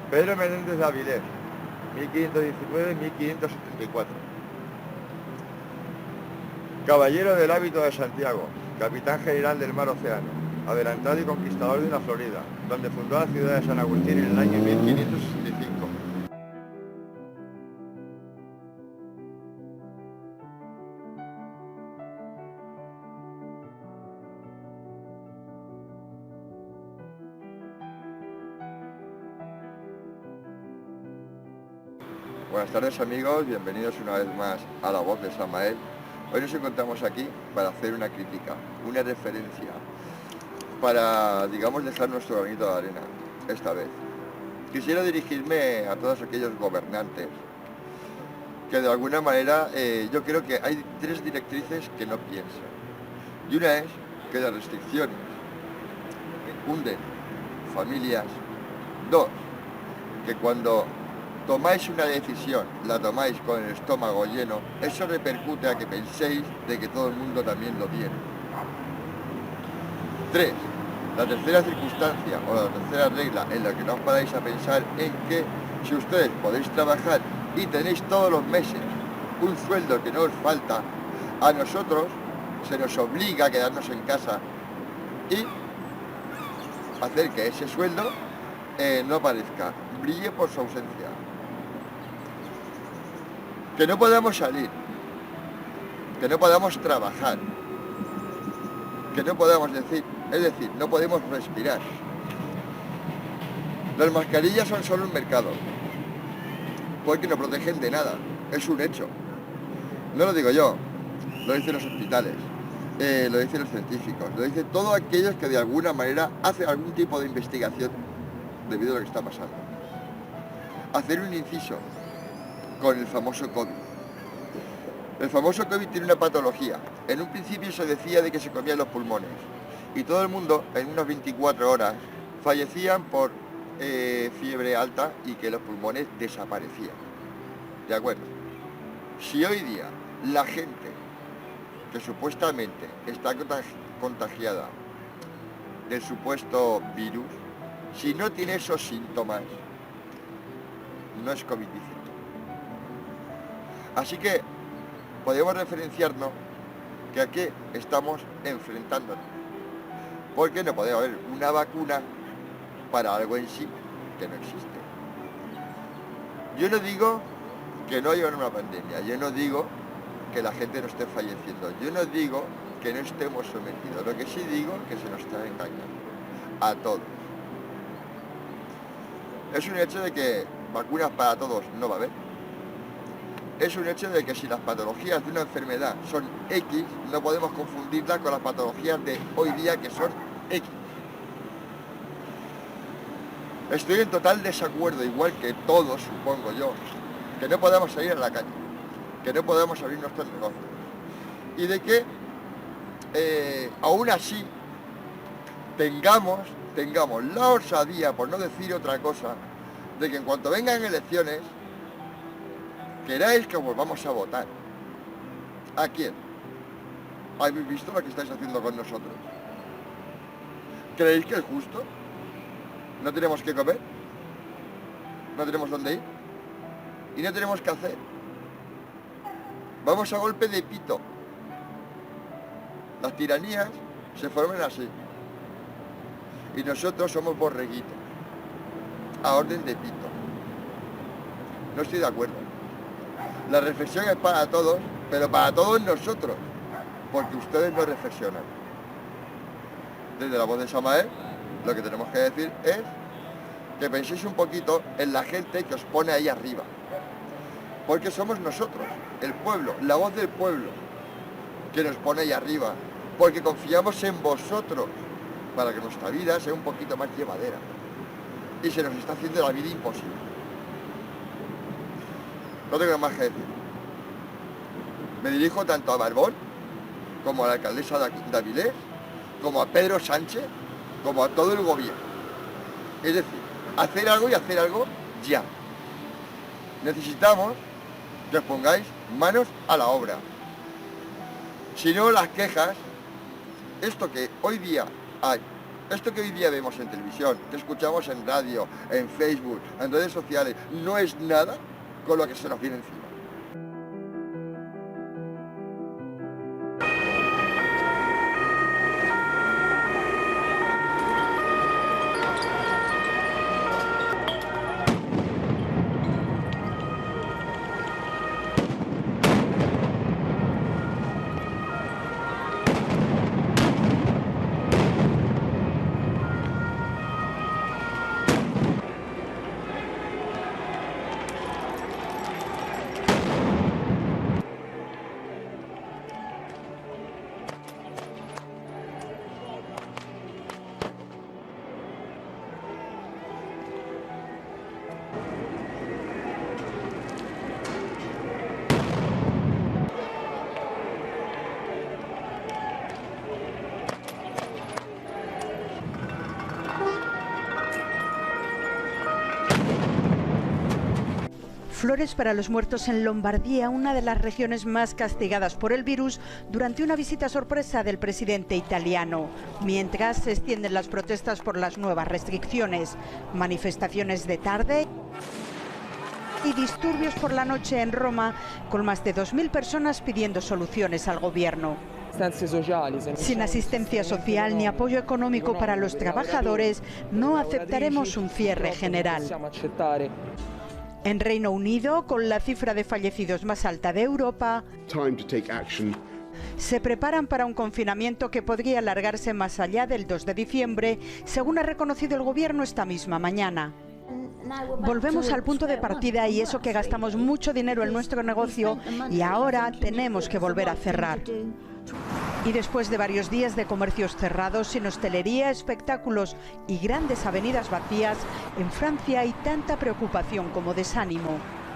Pedro Menéndez de Avilés, 1519-1574. Caballero del hábito de Santiago, capitán general del mar Océano, adelantado y conquistador de la Florida, donde fundó la ciudad de San Agustín en el año 1565. Buenas tardes amigos, bienvenidos una vez más a La Voz de Samael. Hoy nos encontramos aquí para hacer una crítica, una referencia, para, digamos, dejar nuestro granito de arena, esta vez. Quisiera dirigirme a todos aquellos gobernantes que de alguna manera yo creo que hay tres directrices que no piensan. Y una es que las restricciones hunden familias. Dos, que cuando tomáis una decisión, la tomáis con el estómago lleno, eso repercute a que penséis de que todo el mundo también lo tiene. 3. La tercera circunstancia o la tercera regla en la que no os paráis a pensar en que si ustedes podéis trabajar y tenéis todos los meses un sueldo que no os falta, a nosotros se nos obliga a quedarnos en casa y hacer que ese sueldo no aparezca, brille por su ausencia. Que no podamos salir, que no podamos trabajar, que no podamos decir, es decir, no podemos respirar. Las mascarillas son solo un mercado, porque no protegen de nada, es un hecho. No lo digo yo, lo dicen los hospitales, lo dicen los científicos, lo dicen todos aquellos que de alguna manera hacen algún tipo de investigación debido a lo que está pasando. Hacer un inciso con el famoso COVID. El famoso COVID tiene una patología. En un principio se decía de que se comían los pulmones y todo el mundo en unas 24 horas fallecían por fiebre alta y que los pulmones desaparecían. ¿De acuerdo? Si hoy día la gente que supuestamente está contagiada del supuesto virus, si no tiene esos síntomas, no es COVID-19. Así que podemos referenciarnos que aquí estamos enfrentándonos, porque no puede haber una vacuna para algo en sí que no existe. Yo no digo que no haya una pandemia, yo no digo que la gente no esté falleciendo, yo no digo que no estemos sometidos, lo que sí digo es que se nos está engañando a todos. Es un hecho de que vacunas para todos no va a haber. Es un hecho de que si las patologías de una enfermedad son X, no podemos confundirlas con las patologías de hoy día que son X. Estoy en total desacuerdo, igual que todos, supongo yo, que no podamos salir a la calle, que no podamos abrir nuestros negocios. Y de que aún así tengamos la osadía, por no decir otra cosa, de que en cuanto vengan elecciones, queráis que volvamos a votar. ¿A quién? ¿Habéis visto lo que estáis haciendo con nosotros? ¿Creéis que es justo? ¿No tenemos que comer? ¿No tenemos dónde ir? ¿Y no tenemos qué hacer? Vamos a golpe de pito. Las tiranías se forman así. Y nosotros somos borreguitos. A orden de pito. No estoy de acuerdo. La reflexión es para todos, pero para todos nosotros, porque ustedes no reflexionan. Desde La Voz de Samael, lo que tenemos que decir es que penséis un poquito en la gente que os pone ahí arriba. Porque somos nosotros, el pueblo, la voz del pueblo, que nos pone ahí arriba. Porque confiamos en vosotros, para que nuestra vida sea un poquito más llevadera. Y se nos está haciendo la vida imposible. No tengo más que decir. Me dirijo tanto a Barbón, como a la alcaldesa de Avilés, como a Pedro Sánchez, como a todo el gobierno. Es decir, hacer algo y hacer algo ya. Necesitamos que os pongáis manos a la obra. Si no, las quejas, esto que hoy día hay Esto que hoy día vemos en televisión, que escuchamos en radio, en Facebook, en redes sociales, no es nada con lo que se nos viene encima. Flores para los muertos en Lombardía, una de las regiones más castigadas por el virus, durante una visita sorpresa del presidente italiano. Mientras se extienden las protestas por las nuevas restricciones, manifestaciones de tarde y disturbios por la noche en Roma, con más de 2.000 personas pidiendo soluciones al gobierno. Sin asistencia social ni apoyo económico para los trabajadores, no aceptaremos un cierre general. En Reino Unido, con la cifra de fallecidos más alta de Europa, se preparan para un confinamiento que podría alargarse más allá del 2 de diciembre, según ha reconocido el gobierno esta misma mañana. Volvemos al punto de partida y eso que gastamos mucho dinero en nuestro negocio y ahora tenemos que volver a cerrar. Y después de varios días de comercios cerrados, sin hostelería, espectáculos y grandes avenidas vacías, en Francia hay tanta preocupación como desánimo.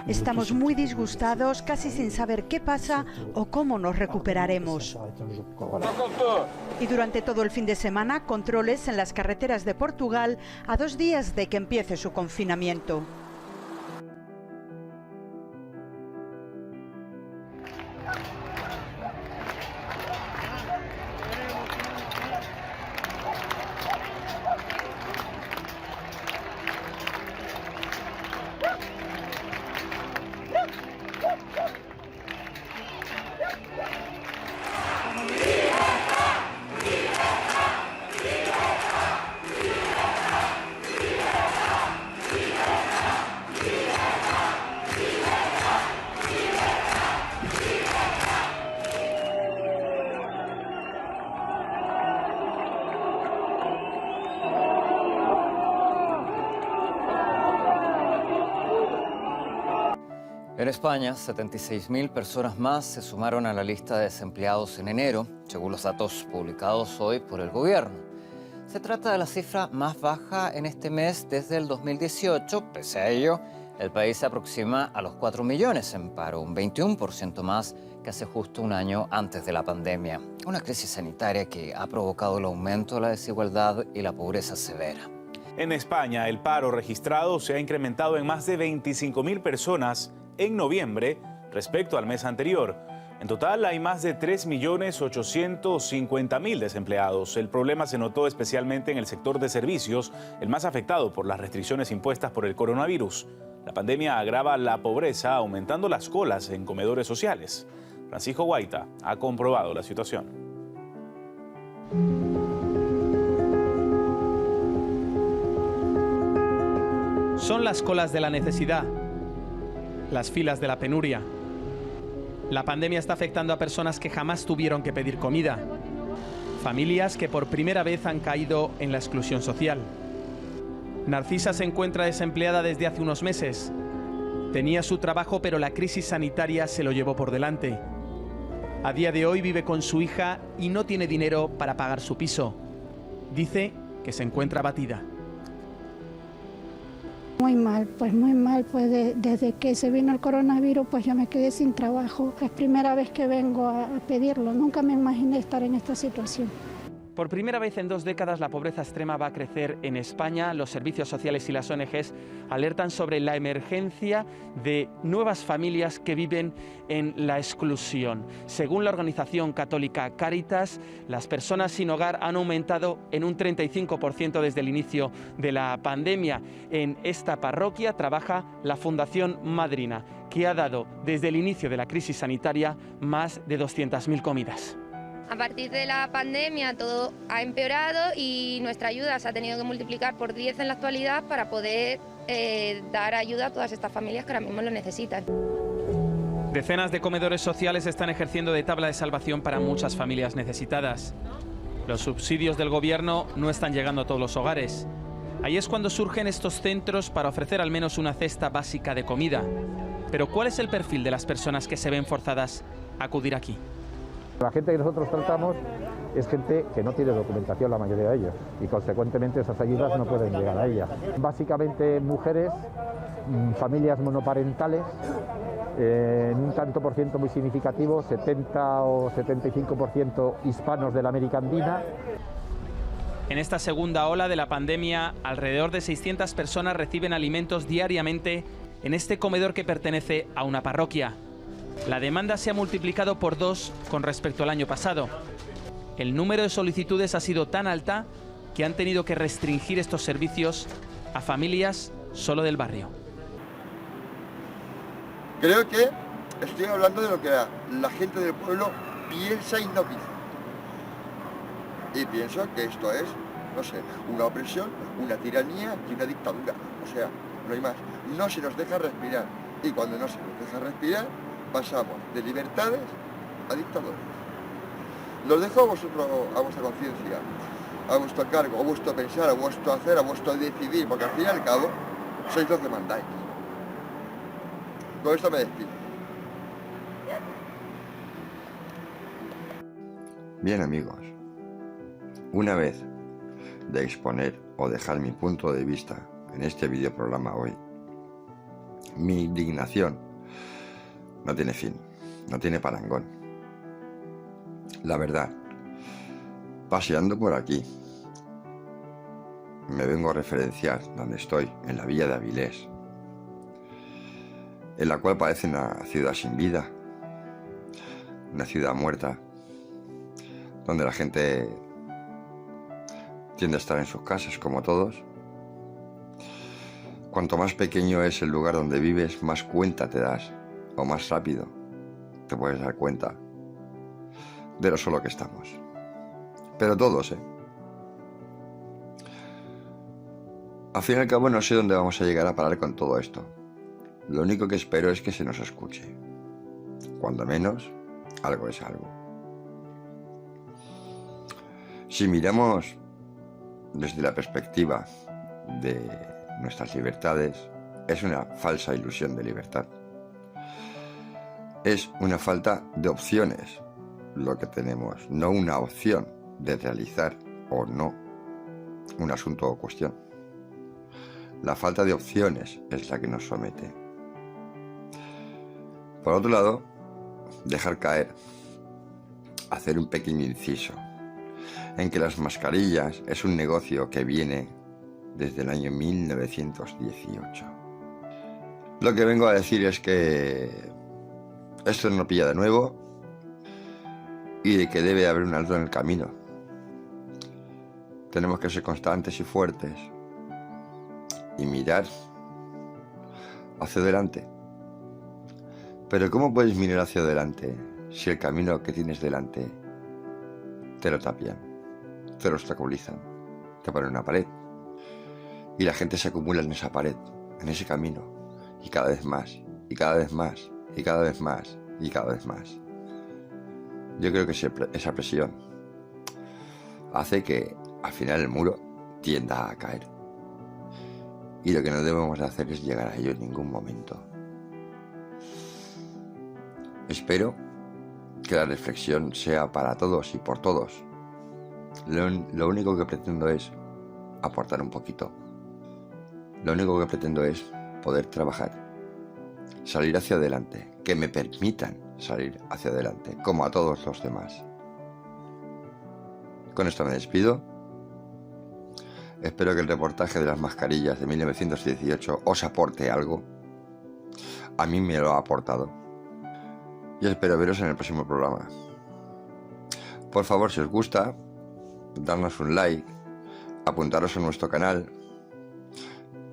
Estamos muy disgustados, casi sin saber qué pasa o cómo nos recuperaremos. Y durante todo el fin de semana, controles en las carreteras de Portugal a 2 días de que empiece su confinamiento. En España, 76.000 personas más se sumaron a la lista de desempleados en enero, según los datos publicados hoy por el gobierno. Se trata de la cifra más baja en este mes desde el 2018. Pese a ello, el país se aproxima a los 4 millones en paro, un 21% más que hace justo un año antes de la pandemia. Una crisis sanitaria que ha provocado el aumento de la desigualdad y la pobreza severa. En España, el paro registrado se ha incrementado en más de 25.000 personas en noviembre respecto al mes anterior. En total hay más de 3.850.000 desempleados. El problema se notó especialmente en el sector de servicios, el más afectado por las restricciones impuestas por el coronavirus. La pandemia agrava la pobreza, aumentando las colas en comedores sociales. Francisco Guaita ha comprobado la situación. Son las colas de la necesidad, las filas de la penuria. La pandemia está afectando a personas que jamás tuvieron que pedir comida, familias que por primera vez han caído en la exclusión social. Narcisa se encuentra desempleada desde hace unos meses. Tenía su trabajo, pero la crisis sanitaria se lo llevó por delante. A día de hoy vive con su hija y no tiene dinero para pagar su piso. Dice que se encuentra abatida. Muy mal, pues desde que se vino el coronavirus, pues yo me quedé sin trabajo. Es primera vez que vengo a pedirlo, nunca me imaginé estar en esta situación. Por primera vez en 2 décadas la pobreza extrema va a crecer en España. Los servicios sociales y las ONGs alertan sobre la emergencia de nuevas familias que viven en la exclusión. Según la organización católica Cáritas, las personas sin hogar han aumentado en un 35% desde el inicio de la pandemia. En esta parroquia trabaja la Fundación Madrina, que ha dado desde el inicio de la crisis sanitaria más de 200.000 comidas. A partir de la pandemia todo ha empeorado y nuestra ayuda se ha tenido que multiplicar por 10 en la actualidad para poder dar ayuda a todas estas familias que ahora mismo lo necesitan. Decenas de comedores sociales están ejerciendo de tabla de salvación para muchas familias necesitadas. Los subsidios del gobierno no están llegando a todos los hogares. Ahí es cuando surgen estos centros para ofrecer al menos una cesta básica de comida. Pero ¿cuál es el perfil de las personas que se ven forzadas a acudir aquí? La gente que nosotros tratamos es gente que no tiene documentación, la mayoría de ellos, y consecuentemente esas ayudas no pueden llegar a ellas. Básicamente mujeres, familias monoparentales, en un tanto por ciento muy significativo, 70 o 75% hispanos de la América Andina. En esta segunda ola de la pandemia, alrededor de 600 personas reciben alimentos diariamente en este comedor que pertenece a una parroquia. La demanda se ha multiplicado por 2 con respecto al año pasado. El número de solicitudes ha sido tan alta que han tenido que restringir estos servicios a familias solo del barrio. Creo que estoy hablando de lo que la gente del pueblo piensa y no piensa. Y pienso que esto es, no sé, una opresión, una tiranía y una dictadura. O sea, no hay más. No se nos deja respirar. Y cuando no se nos deja respirar, pasamos de libertades a dictadores. Los dejo a vosotros, a vuestra conciencia, a vuestro cargo, a vuestro pensar, a vuestro hacer, a vuestro decidir, porque al fin y al cabo sois los que mandáis. Con esto me despido. Bien, amigos, una vez de exponer o dejar mi punto de vista en este videoprograma hoy, mi indignación no tiene fin, no tiene parangón. La verdad, paseando por aquí, me vengo a referenciar donde estoy, en la villa de Avilés, en la cual parece una ciudad sin vida, una ciudad muerta, donde la gente tiende a estar en sus casas como todos. Cuanto más pequeño es el lugar donde vives, más cuenta te das, o más rápido te puedes dar cuenta de lo solo que estamos. Pero todos, Al fin y al cabo no sé dónde vamos a llegar a parar con todo esto. Lo único que espero es que se nos escuche. Cuando menos, algo es algo. Si miramos desde la perspectiva de nuestras libertades, es una falsa ilusión de libertad. Es una falta de opciones lo que tenemos, no una opción de realizar o no un asunto o cuestión. La falta de opciones es la que nos somete. Por otro lado, dejar caer, hacer un pequeño inciso, en que las mascarillas es un negocio que viene desde el año 1918. Lo que vengo a decir es que esto no pilla de nuevo y de que debe haber un alto en el camino. Tenemos que ser constantes y fuertes y mirar hacia adelante. Pero ¿cómo puedes mirar hacia adelante si el camino que tienes delante te lo tapian, te lo obstaculizan, te ponen una pared y la gente se acumula en esa pared, en ese camino, y cada vez más, y cada vez más, y cada vez más, y cada vez más? Yo creo que esa presión hace que al final el muro tienda a caer. Y lo que no debemos de hacer es llegar a ello en ningún momento. Espero que la reflexión sea para todos y por todos. Lo único que pretendo es aportar un poquito. Lo único que pretendo es poder trabajar, salir hacia adelante, que me permitan salir hacia adelante, como a todos los demás. Con esto me despido. Espero que el reportaje de las mascarillas de 1918 os aporte algo. A mí me lo ha aportado. Y espero veros en el próximo programa. Por favor, si os gusta, darnos un like, apuntaros a nuestro canal,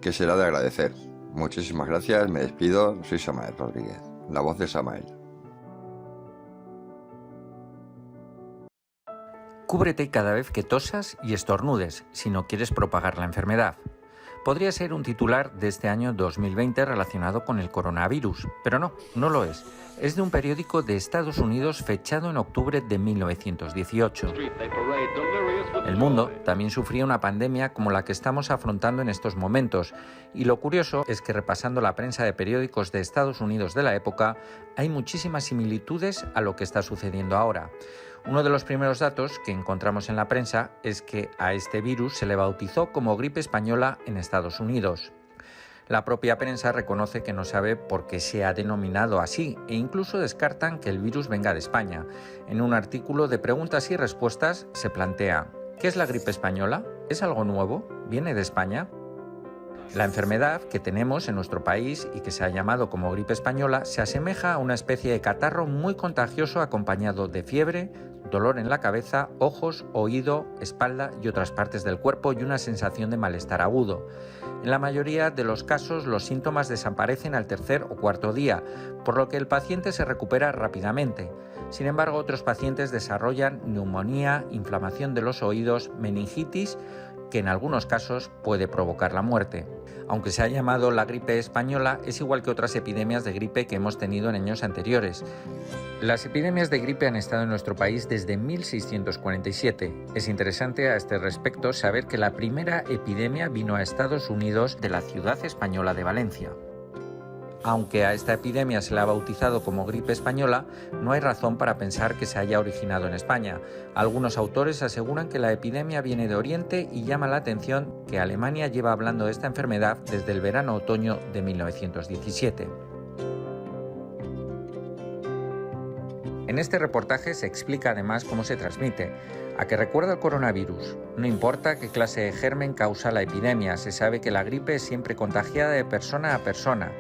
que será de agradecer. Muchísimas gracias, me despido, soy Samael Rodríguez, la voz de Samael. Cúbrete cada vez que tosas y estornudes si no quieres propagar la enfermedad. Podría ser un titular de este año 2020 relacionado con el coronavirus, pero no lo es. Es de un periódico de Estados Unidos fechado en octubre de 1918. El mundo también sufría una pandemia como la que estamos afrontando en estos momentos, y lo curioso es que repasando la prensa de periódicos de Estados Unidos de la época, hay muchísimas similitudes a lo que está sucediendo ahora. Uno de los primeros datos que encontramos en la prensa es que a este virus se le bautizó como gripe española en Estados Unidos. La propia prensa reconoce que no sabe por qué se ha denominado así e incluso descartan que el virus venga de España. En un artículo de preguntas y respuestas se plantea: ¿qué es la gripe española? ¿Es algo nuevo? ¿Viene de España? La enfermedad que tenemos en nuestro país y que se ha llamado como gripe española se asemeja a una especie de catarro muy contagioso acompañado de fiebre, dolor en la cabeza, ojos, oído, espalda y otras partes del cuerpo y una sensación de malestar agudo. En la mayoría de los casos los síntomas desaparecen al tercer o cuarto día, por lo que el paciente se recupera rápidamente. Sin embargo, otros pacientes desarrollan neumonía, inflamación de los oídos, meningitis, que en algunos casos puede provocar la muerte. Aunque se ha llamado la gripe española, es igual que otras epidemias de gripe que hemos tenido en años anteriores. Las epidemias de gripe han estado en nuestro país desde 1647. Es interesante a este respecto saber que la primera epidemia vino a Estados Unidos de la ciudad española de Valencia. Aunque a esta epidemia se la ha bautizado como gripe española, no hay razón para pensar que se haya originado en España. Algunos autores aseguran que la epidemia viene de Oriente y llama la atención que Alemania lleva hablando de esta enfermedad desde el verano-otoño de 1917. En este reportaje se explica además cómo se transmite. ¿A qué recuerda el coronavirus? No importa qué clase de germen causa la epidemia, se sabe que la gripe es siempre contagiada de persona a persona.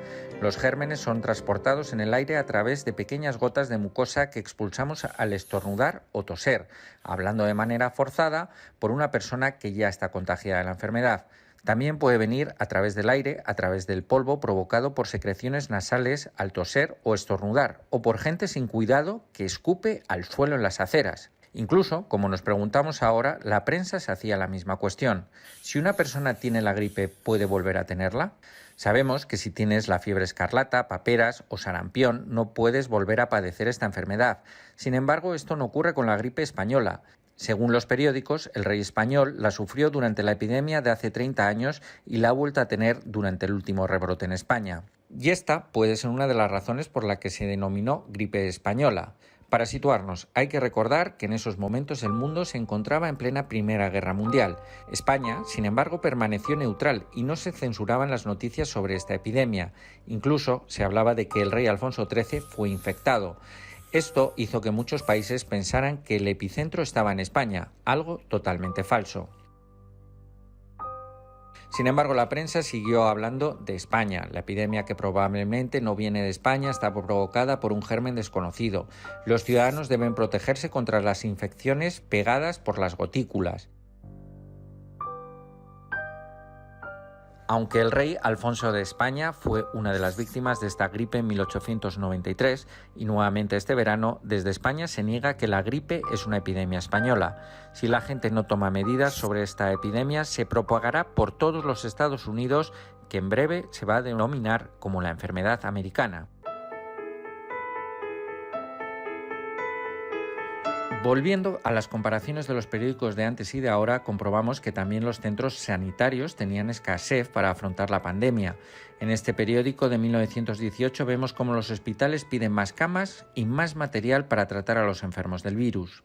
Los gérmenes son transportados en el aire a través de pequeñas gotas de mucosa que expulsamos al estornudar o toser, hablando de manera forzada por una persona que ya está contagiada de la enfermedad. También puede venir a través del aire, a través del polvo provocado por secreciones nasales al toser o estornudar, o por gente sin cuidado que escupe al suelo en las aceras. Incluso, como nos preguntamos ahora, la prensa se hacía la misma cuestión. Si una persona tiene la gripe, ¿puede volver a tenerla? Sabemos que si tienes la fiebre escarlata, paperas o sarampión, no puedes volver a padecer esta enfermedad. Sin embargo, esto no ocurre con la gripe española. Según los periódicos, el rey español la sufrió durante la epidemia de hace 30 años y la ha vuelto a tener durante el último rebrote en España. Y esta puede ser una de las razones por la que se denominó gripe española. Para situarnos, hay que recordar que en esos momentos el mundo se encontraba en plena Primera Guerra Mundial. España, sin embargo, permaneció neutral y no se censuraban las noticias sobre esta epidemia. Incluso se hablaba de que el rey Alfonso XIII fue infectado. Esto hizo que muchos países pensaran que el epicentro estaba en España, algo totalmente falso. Sin embargo, la prensa siguió hablando de España. La epidemia, que probablemente no viene de España, está provocada por un germen desconocido. Los ciudadanos deben protegerse contra las infecciones pegadas por las gotículas. Aunque el rey Alfonso de España fue una de las víctimas de esta gripe en 1893 y nuevamente este verano, desde España se niega que la gripe es una epidemia española. Si la gente no toma medidas sobre esta epidemia, se propagará por todos los Estados Unidos, que en breve se va a denominar como la enfermedad americana. Volviendo a las comparaciones de los periódicos de antes y de ahora, comprobamos que también los centros sanitarios tenían escasez para afrontar la pandemia. En este periódico de 1918 vemos cómo los hospitales piden más camas y más material para tratar a los enfermos del virus.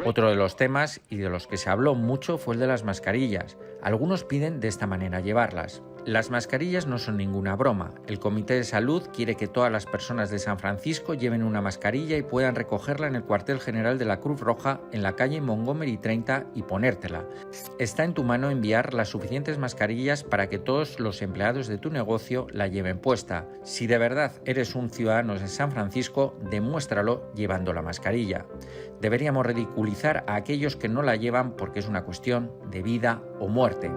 Otro de los temas y de los que se habló mucho fue el de las mascarillas. Algunos piden de esta manera llevarlas. Las mascarillas no son ninguna broma. El Comité de Salud quiere que todas las personas de San Francisco lleven una mascarilla y puedan recogerla en el cuartel general de la Cruz Roja en la calle Montgomery 30 y ponértela. Está en tu mano enviar las suficientes mascarillas para que todos los empleados de tu negocio la lleven puesta. Si de verdad eres un ciudadano de San Francisco, demuéstralo llevando la mascarilla. Deberíamos ridiculizar a aquellos que no la llevan porque es una cuestión de vida o muerte.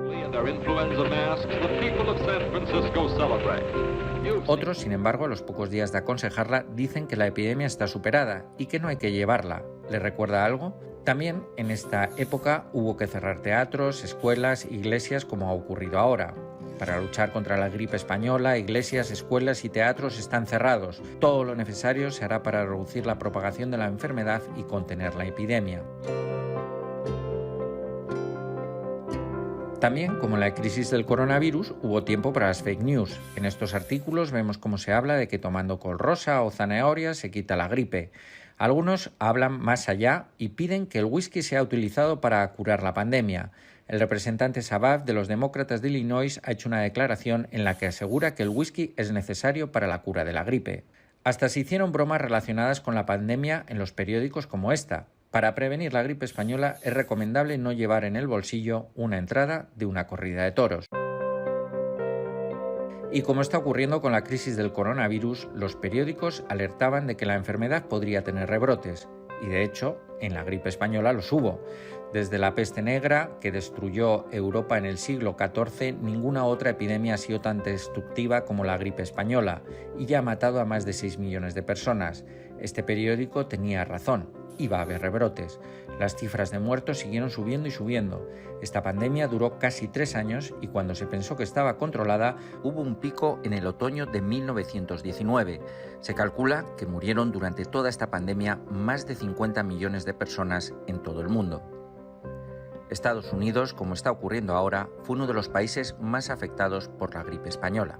Otros, sin embargo, a los pocos días de aconsejarla, dicen que la epidemia está superada y que no hay que llevarla. ¿Le recuerda algo? También en esta época hubo que cerrar teatros, escuelas, iglesias, como ha ocurrido ahora. Para luchar contra la gripe española, iglesias, escuelas y teatros están cerrados. Todo lo necesario se hará para reducir la propagación de la enfermedad y contener la epidemia. También, como en la crisis del coronavirus, hubo tiempo para las fake news. En estos artículos vemos cómo se habla de que tomando col rosa o zanahoria se quita la gripe. Algunos hablan más allá y piden que el whisky sea utilizado para curar la pandemia. El representante Sabbath de los demócratas de Illinois ha hecho una declaración en la que asegura que el whisky es necesario para la cura de la gripe. Hasta se hicieron bromas relacionadas con la pandemia en los periódicos como esta. Para prevenir la gripe española es recomendable no llevar en el bolsillo una entrada de una corrida de toros. Y como está ocurriendo con la crisis del coronavirus, los periódicos alertaban de que la enfermedad podría tener rebrotes. Y de hecho, en la gripe española los hubo. Desde la peste negra, que destruyó Europa en el siglo XIV, ninguna otra epidemia ha sido tan destructiva como la gripe española y ya ha matado a más de 6 millones de personas. Este periódico tenía razón, iba a haber rebrotes. Las cifras de muertos siguieron subiendo y subiendo. Esta pandemia duró casi 3 años y cuando se pensó que estaba controlada, hubo un pico en el otoño de 1919. Se calcula que murieron durante toda esta pandemia más de 50 millones de personas en todo el mundo. Estados Unidos, como está ocurriendo ahora, fue uno de los países más afectados por la gripe española.